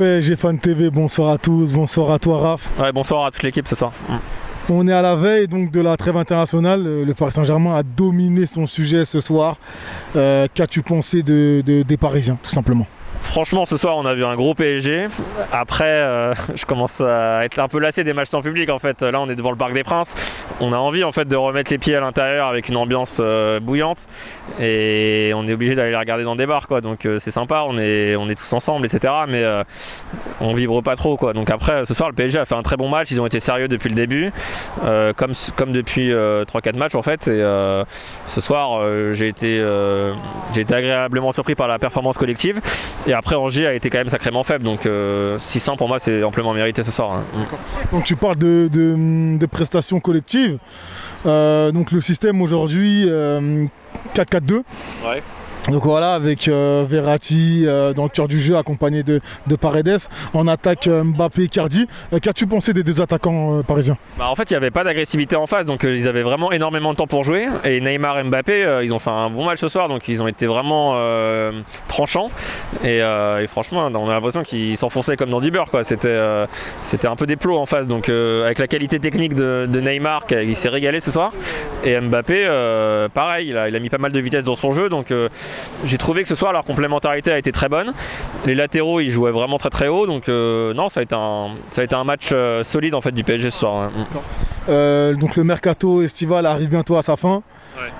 PSG Fan TV, bonsoir à tous, bonsoir à toi Raph. Ouais, bonsoir à toute l'équipe ce soir. On est à la veille donc de la trêve internationale, le Paris Saint-Germain a dominé son sujet ce soir. Qu'as-tu pensé des Parisiens tout simplement? Franchement, ce soir, on a vu un gros PSG. Après, je commence à être un peu lassé des matchs sans public. En fait, là, on est devant le Parc des Princes. On a envie en fait de remettre les pieds à l'intérieur avec une ambiance bouillante. Et on est obligé d'aller les regarder dans des bars, quoi. Donc c'est sympa. On est tous ensemble, etc. Mais on vibre pas trop, quoi. Donc après, ce soir, le PSG a fait un très bon match. Ils ont été sérieux depuis le début, comme depuis 3-4 matchs en fait. Et ce soir, j'ai été agréablement surpris par la performance collective. Et après, Angers a été quand même sacrément faible, donc 600 pour moi c'est amplement mérité ce soir. Donc tu parles de prestations collectives. Donc le système aujourd'hui 4-4-2. Ouais. Donc voilà, avec Verratti dans le cœur du jeu, accompagné de Paredes. En attaque, Mbappé, Icardi. Qu'as-tu pensé des deux attaquants parisiens? En fait, il n'y avait pas d'agressivité en face, donc ils avaient vraiment énormément de temps pour jouer. Et Neymar et Mbappé, ils ont fait un bon match ce soir, donc ils ont été vraiment tranchants. Et franchement, on a l'impression qu'ils s'enfonçaient comme dans du beurre, quoi. C'était un peu des plots en face. Donc avec la qualité technique de Neymar, il s'est régalé ce soir. Et Mbappé, pareil, il a mis pas mal de vitesse dans son jeu. Donc j'ai trouvé que ce soir leur complémentarité a été très bonne. Les latéraux ils jouaient vraiment très très haut, donc non, ça a été un match solide en fait du PSG ce soir. Donc le mercato estival arrive bientôt à sa fin.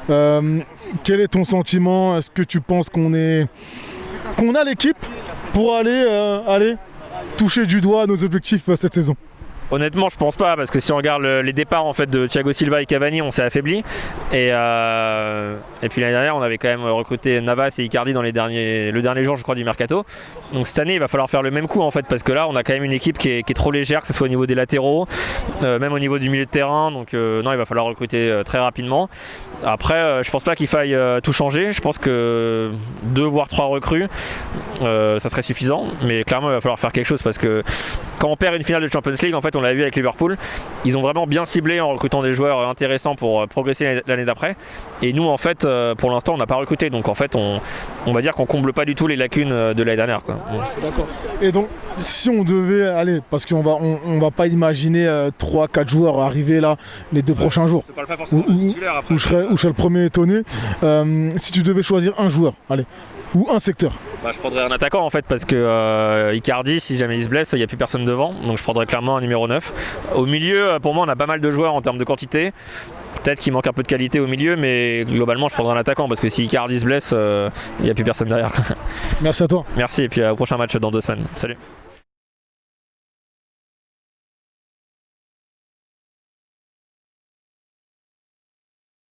Ouais. Quel est ton sentiment? Est-ce que tu penses qu'on a l'équipe pour aller toucher du doigt nos objectifs cette saison? Honnêtement, je pense pas, parce que si on regarde les départs en fait de Thiago Silva et Cavani, on s'est affaibli. Et puis l'année dernière, on avait quand même recruté Navas et Icardi dans le dernier jour, je crois, du mercato. Donc cette année, il va falloir faire le même coup en fait, parce que là, on a quand même une équipe qui est trop légère, que ce soit au niveau des latéraux, même au niveau du milieu de terrain. Donc non, il va falloir recruter très rapidement. Après, je pense pas qu'il faille tout changer. Je pense que 2 voire 3 recrues, ça serait suffisant. Mais clairement, il va falloir faire quelque chose, parce que quand on perd une finale de Champions League, en fait, on l'a vu avec Liverpool, ils ont vraiment bien ciblé en recrutant des joueurs intéressants pour progresser l'année d'après. Et nous, en fait, pour l'instant, on n'a pas recruté. Donc, en fait, on va dire qu'on comble pas du tout les lacunes de l'année dernière, quoi. D'accord. Et donc, si on devait aller, parce qu'on va pas imaginer 3-4 joueurs arriver là les 2 prochains jours. Je te parle pas forcément de titulaire après. Où je serais le premier étonné. Si tu devais choisir un joueur, allez, ou un secteur. Je prendrais un attaquant en fait, parce que Icardi, si jamais il se blesse, il n'y a plus personne devant, donc je prendrais clairement un numéro 9. Au milieu, pour moi, on a pas mal de joueurs en termes de quantité. Peut-être qu'il manque un peu de qualité au milieu, mais globalement, je prendrais un attaquant, parce que si Icardi se blesse, il n'y a plus personne derrière. Merci à toi. Merci, et puis au prochain match dans 2 semaines. Salut.